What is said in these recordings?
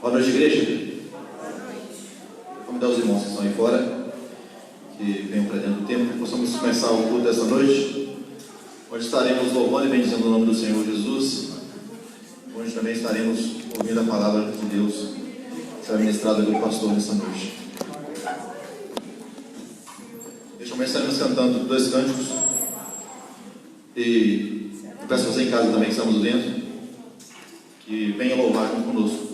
Boa noite, igreja. Vou convidar os irmãos que estão aí fora, que venham para dentro do templo, que possamos começar o culto dessa noite, onde estaremos louvando e bendizendo o nome do Senhor Jesus, onde também estaremos ouvindo a palavra de Deus, que será ministrada pelo pastor nessa noite. Neste momento estaremos cantando 2 cânticos, e eu peço a você em casa também, que estamos dentro, que venha louvar junto conosco.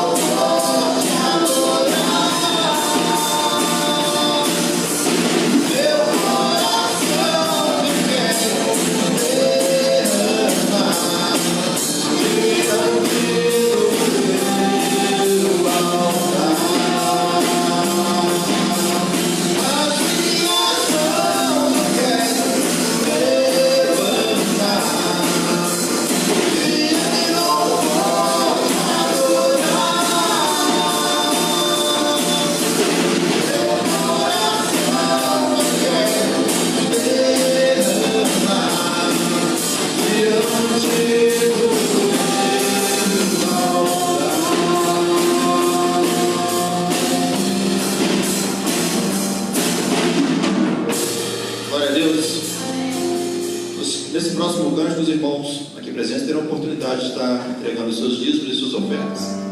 Oh, Nesse próximo cântico, os irmãos aqui presentes terão a oportunidade de estar entregando os seus dízimos e suas ofertas.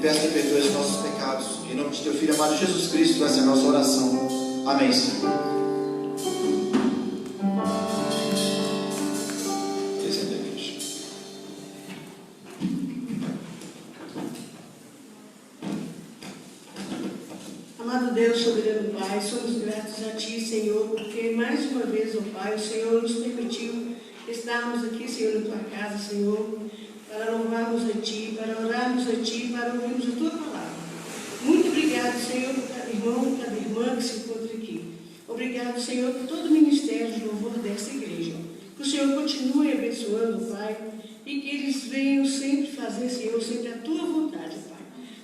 Peço que perdoe os nossos pecados. Em nome de teu Filho amado Jesus Cristo, essa é a nossa oração. Amém, Senhor. Pai, somos gratos a Ti, Senhor, porque mais uma vez, ó Pai, o Senhor nos permitiu estarmos aqui, Senhor, na Tua casa, Senhor, para louvarmos a Ti, para orarmos a Ti, para ouvirmos a Tua palavra. Muito obrigado, Senhor, por cada irmão, cada irmã que se encontra aqui. Obrigado, Senhor, por todo o ministério de louvor desta igreja. Que o Senhor continue abençoando, Pai, e que eles venham sempre fazer, Senhor, sempre a Tua vontade, Pai.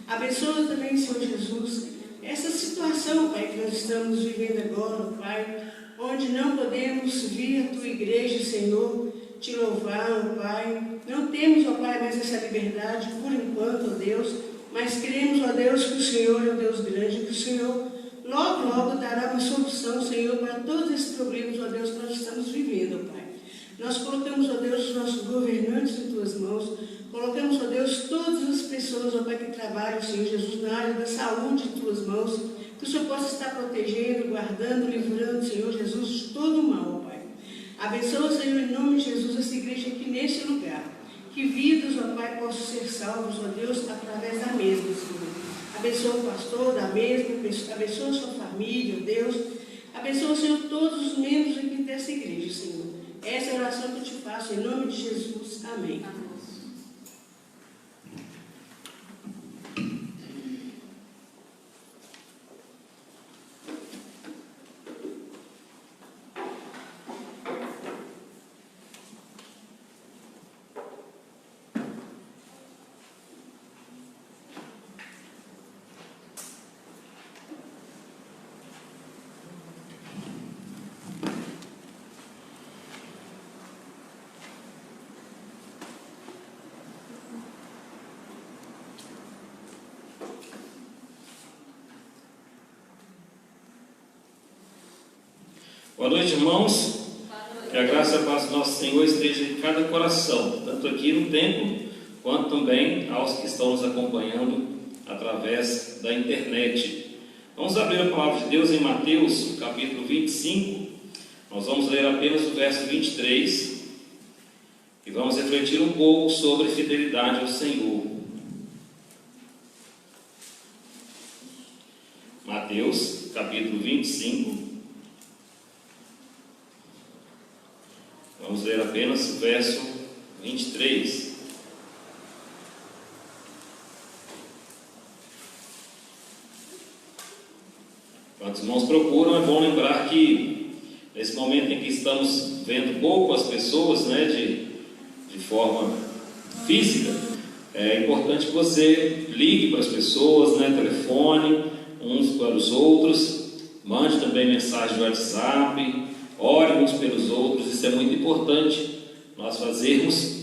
Abençoa também, Senhor Jesus, essa situação, Pai, que nós estamos vivendo agora, Pai, onde não podemos vir à Tua igreja, Senhor, Te louvar, ó Pai. Não temos, ó Pai, mais essa liberdade por enquanto, ó Deus, mas queremos, ó Deus, que o Senhor é um Deus grande, que o Senhor logo, logo dará uma solução, Senhor, para todos esses problemas, ó Deus, que nós estamos vivendo, ó Pai. Nós colocamos, ó Deus, os nossos governantes em Tuas mãos, colocamos, ó Deus, todas as pessoas, ó Pai, que trabalham, Senhor Jesus, na área da saúde em Tuas mãos, que o Senhor possa estar protegendo, guardando, livrando, Senhor Jesus, de todo o mal, ó Pai. Abençoa, Senhor, em nome de Jesus, essa igreja aqui nesse lugar, que vidas, ó Pai, possam ser salvos, ó Deus, através da mesma, Senhor. Abençoa o pastor da mesma, abençoa a sua família, ó Deus. Abençoa, Senhor, todos os membros aqui dessa igreja, Senhor. Essa é a oração que eu te faço, em nome de Jesus. Amém. Boa noite, irmãos. Que a graça e a paz do nosso Senhor esteja em cada coração, tanto aqui no templo, quanto também aos que estão nos acompanhando através da internet. Vamos abrir a palavra de Deus em Mateus, capítulo 25. Nós vamos ler apenas o verso 23 e vamos refletir um pouco sobre fidelidade ao Senhor. Mateus, capítulo 25. Vamos ler apenas o verso 23. Quando os irmãos procuram, é bom lembrar que nesse momento em que estamos vendo pouco as pessoas, de forma física, é importante que você ligue para as pessoas, telefone uns para os outros, mande também mensagem de WhatsApp, ore uns pelos outros. Isso é muito importante nós fazermos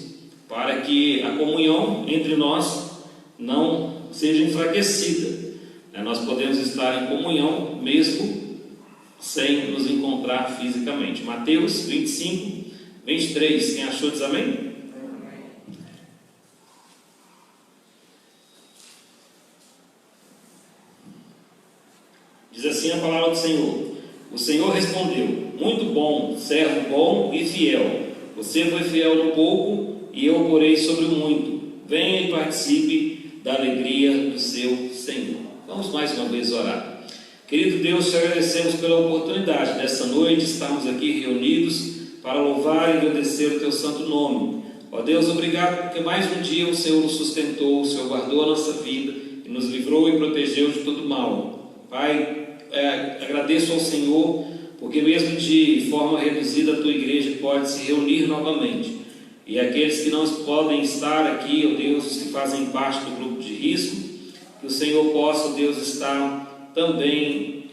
para que a comunhão entre nós não seja enfraquecida. Nós podemos estar em comunhão mesmo sem nos encontrar fisicamente. Mateus 25, 23. Quem achou diz amém? Diz assim a palavra do Senhor. O Senhor respondeu: muito bom, servo bom e fiel. Você foi fiel no pouco e eu o porei sobre o muito. Venha e participe da alegria do seu Senhor. Vamos mais uma vez orar. Querido Deus, te agradecemos pela oportunidade dessa noite estarmos aqui reunidos para louvar e agradecer o teu santo nome. Ó Deus, obrigado porque mais um dia o Senhor nos sustentou, o Senhor guardou a nossa vida e nos livrou e protegeu de todo mal. Pai, agradeço ao Senhor porque mesmo de forma reduzida a tua igreja pode se reunir novamente. E aqueles que não podem estar aqui, ó Deus, os que fazem parte do grupo de risco, que o Senhor possa, ó Deus, estar também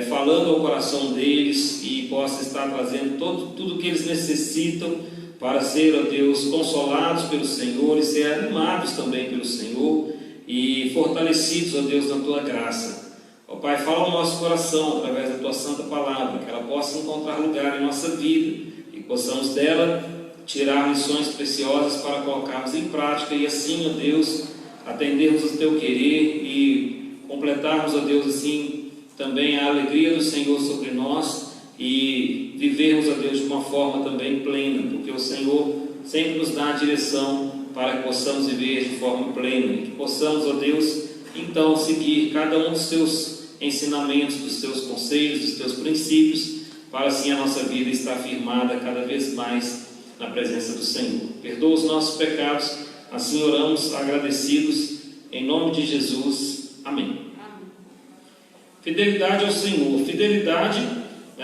falando ao coração deles e possa estar trazendo tudo que eles necessitam para ser, ó Deus, consolados pelo Senhor e ser animados também pelo Senhor e fortalecidos, ó Deus, na tua graça. Ó Pai, fala ao nosso coração através da tua santa palavra, que ela possa encontrar lugar em nossa vida e possamos dela tirar lições preciosas para colocarmos em prática e assim, ó Deus, atendermos o teu querer e completarmos, ó Deus, assim também a alegria do Senhor sobre nós e vivermos, ó Deus, de uma forma também plena, porque o Senhor sempre nos dá a direção para que possamos viver de forma plena e que possamos, ó Deus, então seguir cada um dos teus ensinamentos, dos teus conselhos, dos teus princípios, para assim a nossa vida estar firmada cada vez mais na presença do Senhor. Perdoa os nossos pecados, assim oramos agradecidos, em nome de Jesus. Amém. Fidelidade ao Senhor. Fidelidade,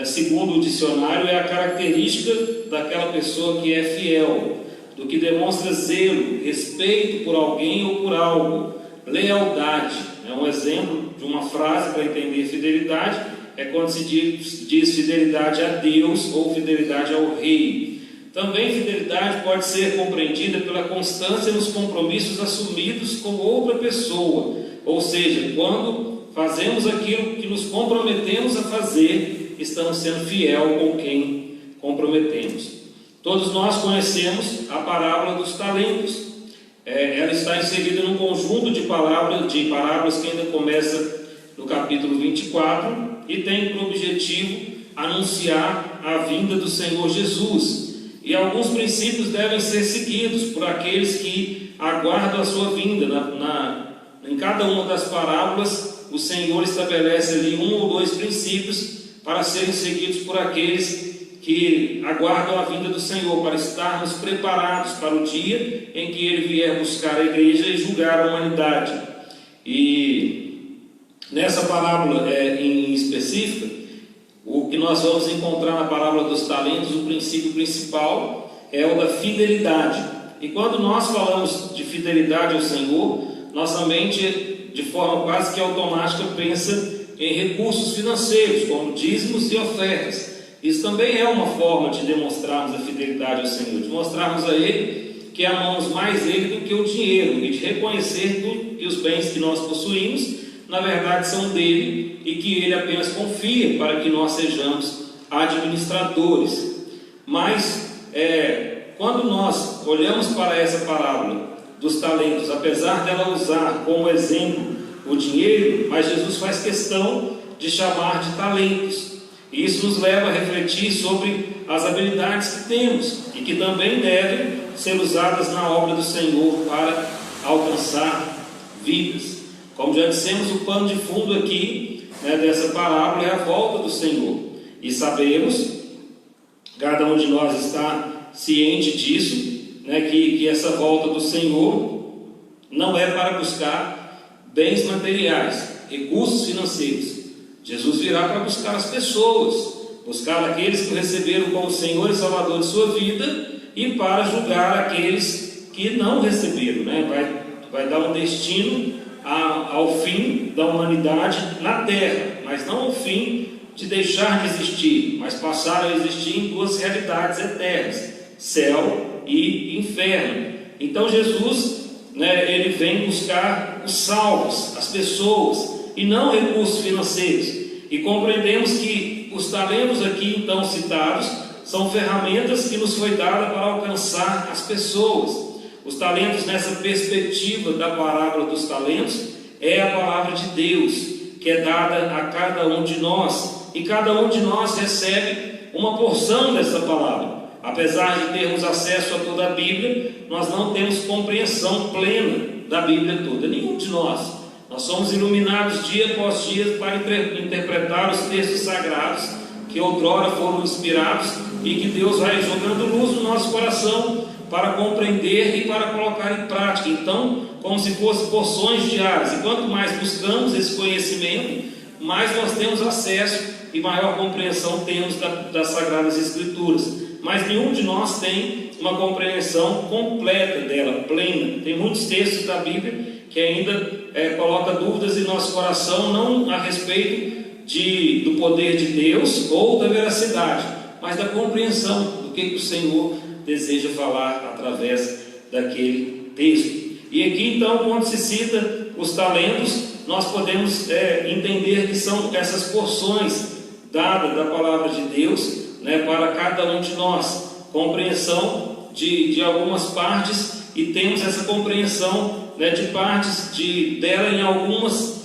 segundo o dicionário, é a característica daquela pessoa que é fiel, do que demonstra zelo, respeito por alguém ou por algo, lealdade. Um exemplo de uma frase para entender fidelidade é quando se diz fidelidade a Deus ou fidelidade ao rei. Também fidelidade pode ser compreendida pela constância nos compromissos assumidos com outra pessoa, ou seja, quando fazemos aquilo que nos comprometemos a fazer, estamos sendo fiel com quem comprometemos. Todos nós conhecemos a parábola dos talentos. Ela está inserida num conjunto de parábolas que ainda começa no capítulo 24 e tem por objetivo anunciar a vinda do Senhor Jesus. E alguns princípios devem ser seguidos por aqueles que aguardam a sua vinda. Em cada uma das parábolas, o Senhor estabelece ali 1 ou 2 princípios para serem seguidos por aqueles que aguardam a vinda do Senhor, para estarmos preparados para o dia em que Ele vier buscar a igreja e julgar a humanidade. E nessa parábola em específica, o que nós vamos encontrar na parábola dos talentos, o princípio principal é o da fidelidade. E quando nós falamos de fidelidade ao Senhor, nossa mente, de forma quase que automática, pensa em recursos financeiros, como dízimos e ofertas. Isso também é uma forma de demonstrarmos a fidelidade ao Senhor, de mostrarmos a Ele que amamos mais Ele do que o dinheiro e de reconhecer que os bens que nós possuímos, na verdade, são dele e que Ele apenas confia para que nós sejamos administradores. Mas, quando nós olhamos para essa parábola dos talentos, apesar dela usar como exemplo o dinheiro, mas Jesus faz questão de chamar de talentos. E isso nos leva a refletir sobre as habilidades que temos e que também devem ser usadas na obra do Senhor para alcançar vidas. Como já dissemos, o pano de fundo aqui dessa parábola é a volta do Senhor. E sabemos, cada um de nós está ciente disso, que essa volta do Senhor não é para buscar bens materiais, recursos financeiros. Jesus virá para buscar as pessoas, buscar aqueles que o receberam como Senhor e Salvador de sua vida e para julgar aqueles que não receberam. Vai dar um destino ao fim da humanidade na terra, mas não ao fim de deixar de existir, mas passar a existir em 2 realidades eternas, céu e inferno. Então Jesus, ele vem buscar os salvos, as pessoas, e não recursos financeiros. E compreendemos que os talentos aqui então citados são ferramentas que nos foi dada para alcançar as pessoas. Os talentos, nessa perspectiva da parábola dos talentos, é a palavra de Deus que é dada a cada um de nós, e cada um de nós recebe uma porção dessa palavra. Apesar de termos acesso a toda a Bíblia, nós não temos compreensão plena da Bíblia toda, nenhum de nós. Nós somos iluminados dia após dia para interpretar os textos sagrados que outrora foram inspirados e que Deus vai jogando luz no nosso coração para compreender e para colocar em prática. Então, como se fossem porções diárias. E quanto mais buscamos esse conhecimento, mais nós temos acesso e maior compreensão temos das Sagradas Escrituras. Mas nenhum de nós tem uma compreensão completa dela, plena. Tem muitos textos da Bíblia que ainda coloca dúvidas em nosso coração, não a respeito do poder de Deus ou da veracidade, mas da compreensão do que o Senhor deseja falar através daquele texto. E aqui então, quando se cita os talentos, nós podemos entender que são essas porções dadas da palavra de Deus para cada um de nós, compreensão de algumas partes, e temos essa compreensão de partes dela em algumas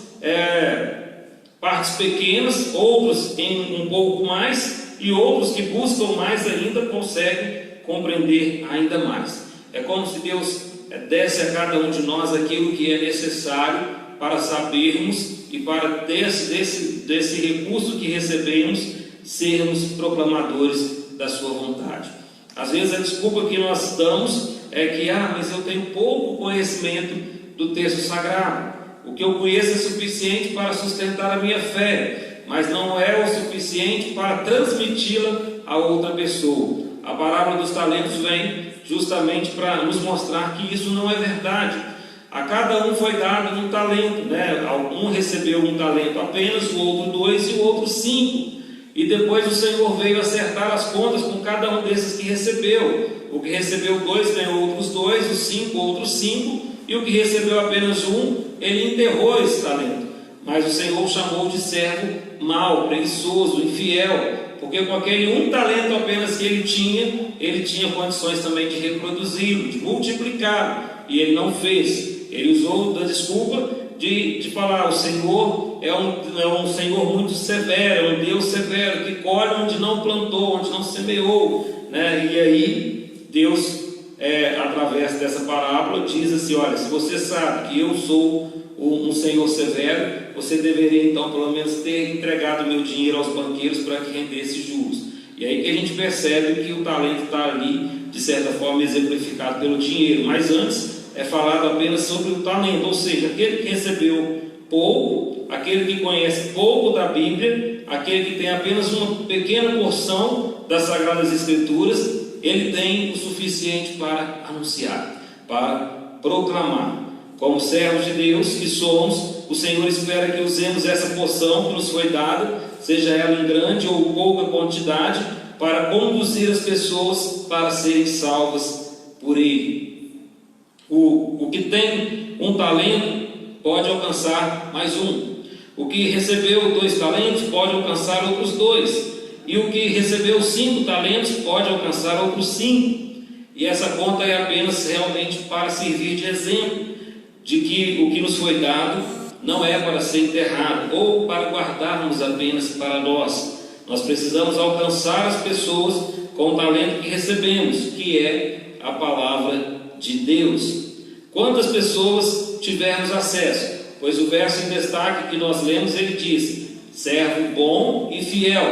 partes pequenas, outros em um pouco mais, e outros que buscam mais ainda conseguem compreender ainda mais. É como se Deus desse a cada um de nós aquilo que é necessário para sabermos e e para desse recurso que recebemos, sermos proclamadores da sua vontade. Às vezes a desculpa que nós damos é que, mas eu tenho pouco conhecimento do texto sagrado. O que eu conheço é suficiente para sustentar a minha fé, mas não é o suficiente para transmiti-la a outra pessoa. A parábola dos talentos vem justamente para nos mostrar que isso não é verdade. A cada um foi dado um talento, né? Um recebeu um talento apenas, o outro 2 e o outro 5. E depois o Senhor veio acertar as contas com cada um desses que recebeu. O que recebeu 2 ganhou outros 2, os 5 outros 5, e o que recebeu apenas 1, ele enterrou esse talento. Mas o Senhor o chamou de servo mau, preguiçoso, infiel, porque com aquele um talento apenas que ele tinha condições também de reproduzi-lo, de multiplicá-lo, e ele não fez. Ele usou da desculpa de falar: o Senhor é um Senhor muito severo, é um Deus severo, que colhe onde não plantou, onde não semeou, né? E aí Deus, através dessa parábola, diz assim: olha, se você sabe que eu sou um Senhor severo, você deveria então pelo menos ter entregado meu dinheiro aos banqueiros para que rendesse juros. E aí que a gente percebe que o talento está ali, de certa forma, exemplificado pelo dinheiro. Mas antes é falado apenas sobre o talento, ou seja, aquele que recebeu pouco, aquele que conhece pouco da Bíblia, aquele que tem apenas uma pequena porção das Sagradas Escrituras, ele tem o suficiente para anunciar, para proclamar. Como servos de Deus que somos, o Senhor espera que usemos essa porção que nos foi dada, seja ela em grande ou pouca quantidade, para conduzir as pessoas para serem salvas por Ele. O que tem um talento pode alcançar mais um. O que recebeu 2 talentos pode alcançar outros 2. E o que recebeu 5 talentos pode alcançar outros 5. E essa conta é apenas realmente para servir de exemplo de que o que nos foi dado não é para ser enterrado ou para guardarmos apenas para nós. Nós precisamos alcançar as pessoas com o talento que recebemos, que é a palavra de Deus. Quantas pessoas tivermos acesso? Pois o verso em destaque que nós lemos, ele diz: servo bom e fiel,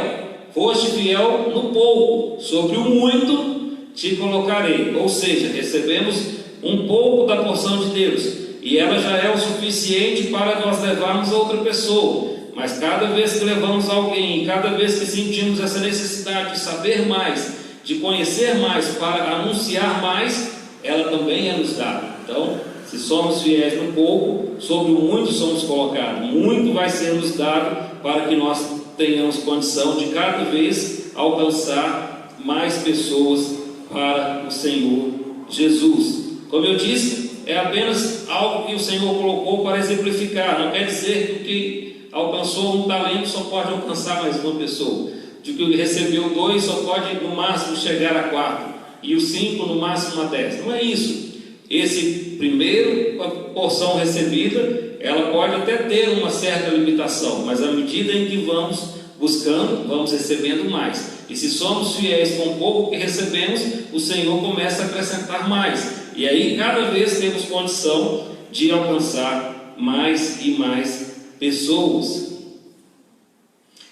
foste fiel no pouco, sobre o muito te colocarei. Ou seja, recebemos um pouco da porção de Deus, e ela já é o suficiente para nós levarmos a outra pessoa. Mas cada vez que levamos alguém, cada vez que sentimos essa necessidade de saber mais, de conhecer mais, para anunciar mais, ela também é nos dada. Então, se somos fiéis no pouco, sobre o muito somos colocados. Muito vai ser nos dado para que nós tenhamos condição de cada vez alcançar mais pessoas para o Senhor Jesus. Como eu disse, é apenas algo que o Senhor colocou para exemplificar. Não quer dizer que o que alcançou um talento só pode alcançar mais uma pessoa, de que ele recebeu 2 só pode no máximo chegar a 4, e os 5 no máximo a 10. Não é isso. Esse primeiro porção recebida, ela pode até ter uma certa limitação, mas à medida em que vamos buscando, vamos recebendo mais. E se somos fiéis com o pouco que recebemos, o Senhor começa a acrescentar mais. E aí cada vez temos condição de alcançar mais e mais pessoas.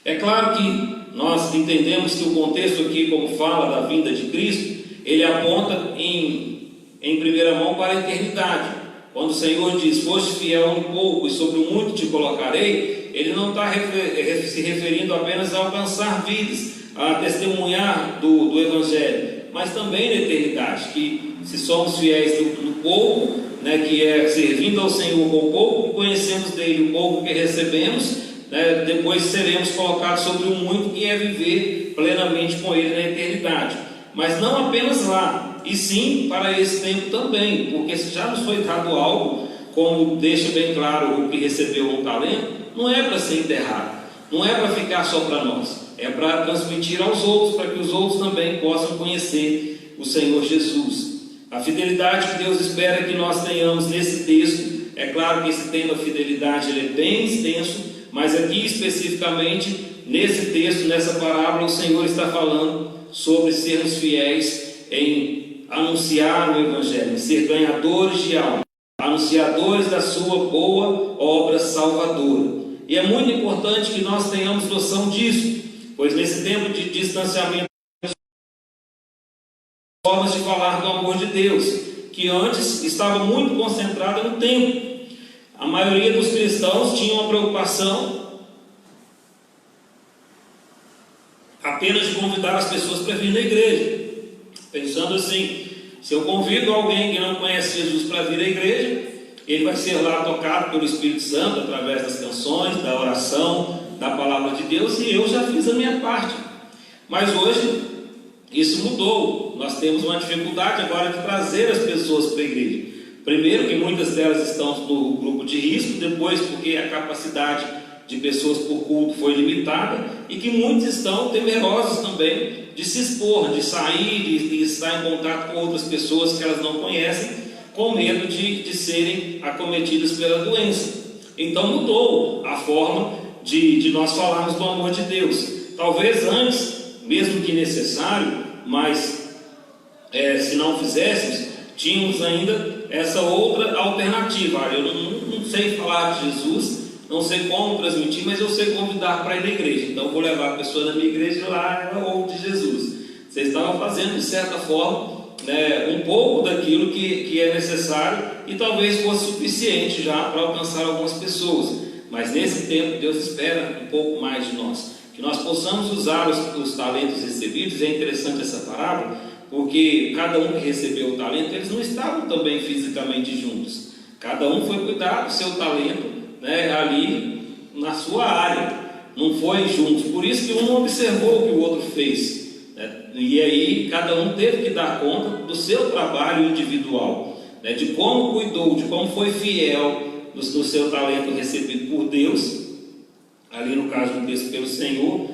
É claro que nós entendemos que o contexto aqui, como fala da vinda de Cristo, ele aponta em primeira mão para a eternidade. Quando o Senhor diz: foste fiel um pouco e sobre o muito te colocarei, Ele não está se referindo apenas a alcançar vidas, a testemunhar do Evangelho, mas também na eternidade, que se somos fiéis no pouco, né, que é servindo ao Senhor com o pouco que conhecemos dele, o pouco que recebemos, né, depois seremos colocados sobre o muito, que é viver plenamente com Ele na eternidade. Mas não apenas lá, e sim para esse tempo também, porque se já nos foi dado algo, como deixa bem claro o que recebeu um talento, não é para ser enterrado, não é para ficar só para nós, é para transmitir aos outros, para que os outros também possam conhecer o Senhor Jesus. A fidelidade que Deus espera que nós tenhamos nesse texto, é claro que esse tema fidelidade ele é bem extenso, mas aqui especificamente nesse texto, nessa parábola, o Senhor está falando sobre sermos fiéis em anunciar o Evangelho, em ser ganhadores de alma, anunciadores da sua boa obra salvadora. E é muito importante que nós tenhamos noção disso, pois nesse tempo de distanciamento, formas de falar do amor de Deus, que antes estava muito concentrada no templo. A maioria dos cristãos tinha uma preocupação apenas de convidar as pessoas para vir na igreja, pensando assim: se eu convido alguém que não conhece Jesus para vir à igreja, ele vai ser lá tocado pelo Espírito Santo através das canções, da oração, da palavra de Deus, e eu já fiz a minha parte. Mas hoje isso mudou. Nós temos uma dificuldade agora de trazer as pessoas para a igreja. Primeiro, que muitas delas estão no grupo de risco, depois porque a capacidade de pessoas por culto foi limitada, e que muitos estão temerosos também de se expor, de sair, de estar em contato com outras pessoas que elas não conhecem, com medo de serem acometidas pela doença. Então mudou a forma de nós falarmos do amor de Deus. Talvez antes, mesmo que necessário, mas se não fizéssemos, tínhamos ainda essa outra alternativa. Eu não sei falar de Jesus, não sei como transmitir, mas eu sei convidar para ir na igreja. Então vou levar a pessoa na minha igreja e lá ela ouve de Jesus. Vocês estavam fazendo, de certa forma, um pouco daquilo que é necessário, e talvez fosse suficiente já para alcançar algumas pessoas. Mas nesse tempo Deus espera um pouco mais de nós, que nós possamos usar os talentos recebidos. É interessante essa parábola, porque cada um que recebeu o talento, eles não estavam também fisicamente juntos. Cada um foi cuidar do seu talento, ali na sua área, não foi juntos. Por isso que um não observou o que o outro fez, e aí cada um teve que dar conta do seu trabalho individual, de como cuidou, de como foi fiel do seu talento recebido por Deus, ali no caso do texto pelo Senhor,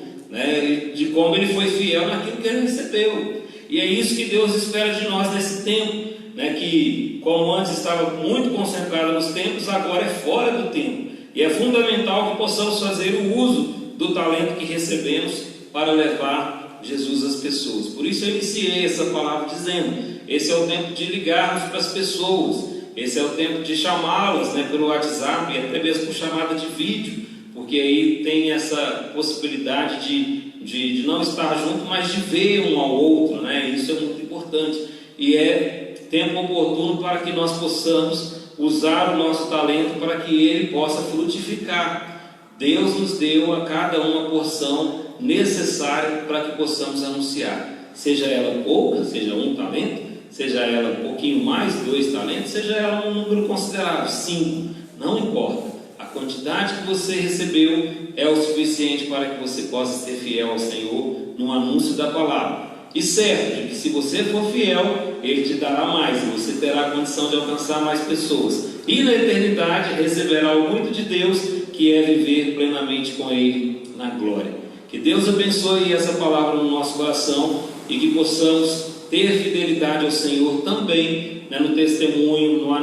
de como ele foi fiel naquilo que ele recebeu. E é isso que Deus espera de nós nesse tempo, que como antes estava muito concentrado nos templos, agora é fora do templo. E é fundamental que possamos fazer o uso do talento que recebemos para levar Jesus às pessoas. Por isso eu iniciei essa palavra dizendo: esse é o tempo de ligarmos para as pessoas, esse é o tempo de chamá-las pelo WhatsApp, e até mesmo por chamada de vídeo, porque aí tem essa possibilidade de não estar junto, mas de ver um ao outro, Isso é muito importante, e é tempo oportuno para que nós possamos usar o nosso talento para que ele possa frutificar. Deus nos deu a cada uma porção necessária para que possamos anunciar, seja ela pouca, seja um talento, seja ela um pouquinho mais, 2 talentos, seja ela um número considerável, 5, não importa. A quantidade que você recebeu é o suficiente para que você possa ser fiel ao Senhor no anúncio da palavra. E certo de que se você for fiel, Ele te dará mais, e você terá a condição de alcançar mais pessoas. E na eternidade receberá o muito de Deus, que é viver plenamente com Ele na glória. Que Deus abençoe essa palavra no nosso coração, e que possamos ter fidelidade ao Senhor também, no testemunho, no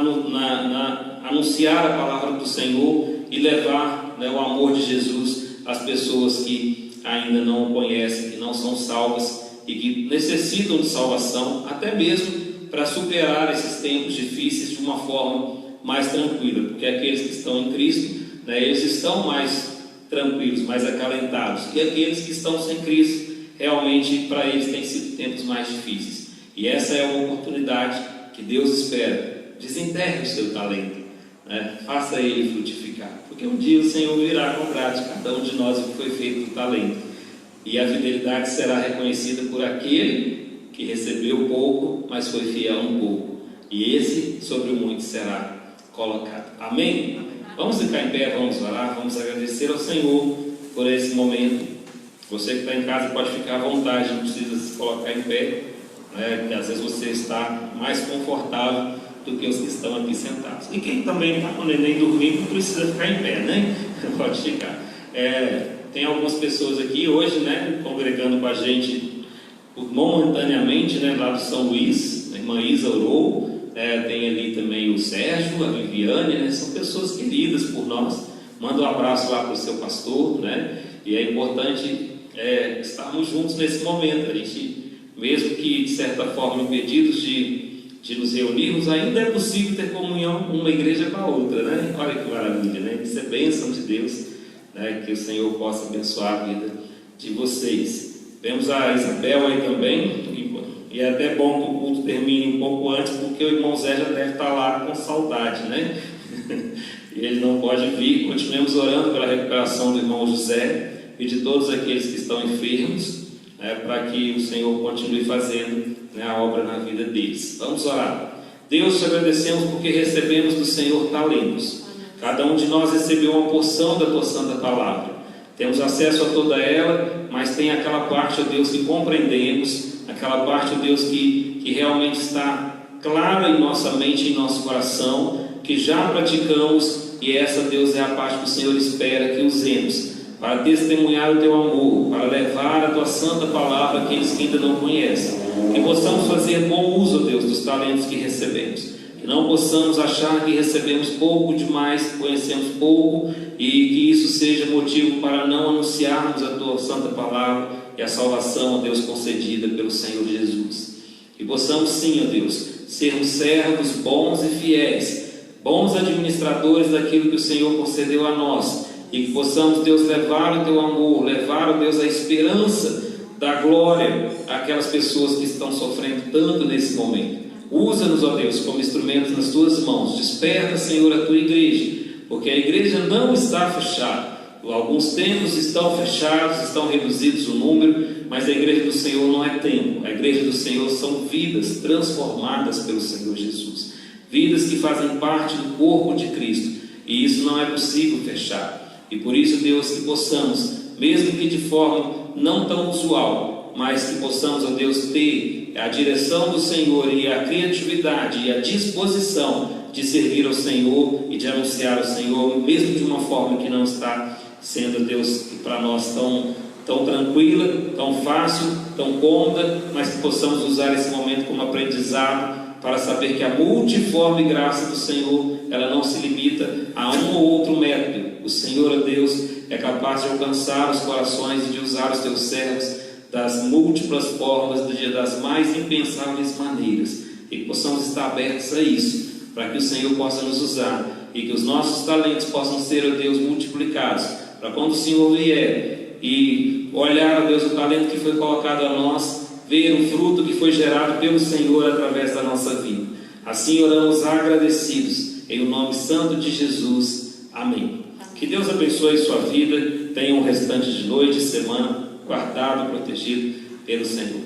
anunciar a palavra do Senhor e levar o amor de Jesus às pessoas que ainda não o conhecem, que não são salvas e que necessitam de salvação, até mesmo para superar esses tempos difíceis de uma forma mais tranquila, porque aqueles que estão em Cristo, eles estão mais tranquilos, mais acalentados, e aqueles que estão sem Cristo, realmente para eles têm sido tempos mais difíceis. E essa é uma oportunidade que Deus espera. Desenterre o seu talento, faça ele frutificar, porque um dia o Senhor virá cobrar de cada um de nós o que foi feito do talento, e a fidelidade será reconhecida por aquele que recebeu pouco, mas foi fiel um pouco, e esse sobre o muito será colocado. Amém? Vamos ficar em pé, vamos orar, vamos agradecer ao Senhor por esse momento. Você que está em casa pode ficar à vontade, não precisa se colocar em pé, que às vezes você está mais confortável do que os que estão aqui sentados. E quem também está com o neném dormindo não precisa ficar em pé, Pode ficar. Tem algumas pessoas aqui hoje, congregando com a gente momentaneamente, lá do São Luís. A irmã Isa orou, tem ali também o Sérgio, a Viviane, são pessoas queridas por nós. Manda um abraço lá para o seu pastor, E é importante estarmos juntos nesse momento. A gente, mesmo que de certa forma impedidos de nos reunirmos, ainda é possível ter comunhão uma igreja com a outra, Olha que maravilha, Isso é bênção de Deus. né? Que o Senhor possa abençoar a vida de vocês. Vemos a Isabel aí também, e é até bom que o culto termine um pouco antes, porque o irmão Zé já deve estar lá com saudade, né? E ele não pode vir. Continuemos orando pela recuperação do irmão José e de todos aqueles que estão enfermos, né, para que o Senhor continue fazendo, né, a obra na vida deles. Vamos orar. Deus, te agradecemos porque recebemos do Senhor talentos. Cada um de nós recebeu uma porção da tua santa palavra. Temos acesso a toda ela, mas tem aquela parte, ó Deus, que compreendemos, aquela parte, ó Deus, que realmente está clara em nossa mente e em nosso coração, que já praticamos, e essa, Deus, é a parte que o Senhor espera que usemos para testemunhar o teu amor, para levar a tua santa palavra àqueles que ainda não conhecem. Que possamos fazer bom uso, Deus, dos talentos que recebemos. Que não possamos achar que recebemos pouco demais, conhecemos pouco, e que isso seja motivo para não anunciarmos a tua santa palavra e a salvação, ó Deus, concedida pelo Senhor Jesus. Que possamos sim, ó Deus, sermos servos bons e fiéis, bons administradores daquilo que o Senhor concedeu a nós, e que possamos, Deus, levar o teu amor, levar, ó Deus, a esperança da glória àquelas pessoas que estão sofrendo tanto nesse momento. Usa-nos, ó Deus, como instrumentos nas tuas mãos. Desperta, Senhor, a tua igreja, porque a igreja não está fechada. Alguns templos estão fechados, estão reduzidos o número, mas a igreja do Senhor não é templo. A igreja do Senhor são vidas transformadas pelo Senhor Jesus, vidas que fazem parte do corpo de Cristo, e isso não é possível fechar. E por isso, Deus, que possamos, mesmo que de forma não tão usual, mas que possamos, ó Deus, ter a direção do Senhor e a criatividade e a disposição de servir ao Senhor e de anunciar ao Senhor, mesmo de uma forma que não está sendo, Deus, para nós tão tranquila, tão fácil, tão cômoda, mas que possamos usar esse momento como aprendizado para saber que a multiforme graça do Senhor, ela não se limita a um ou outro método. O Senhor, ó Deus, é capaz de alcançar os corações e de usar os teus servos das múltiplas formas, das mais impensáveis maneiras, e que possamos estar abertos a isso, para que o Senhor possa nos usar, e que os nossos talentos possam ser, ó Deus, multiplicados, para quando o Senhor vier e olhar, ó Deus, o talento que foi colocado a nós, ver o fruto que foi gerado pelo Senhor através da nossa vida. Assim oramos agradecidos, em o nome santo de Jesus. Amém. Que Deus abençoe sua vida, tenha um restante de noite e semana guardado e protegido pelo Senhor.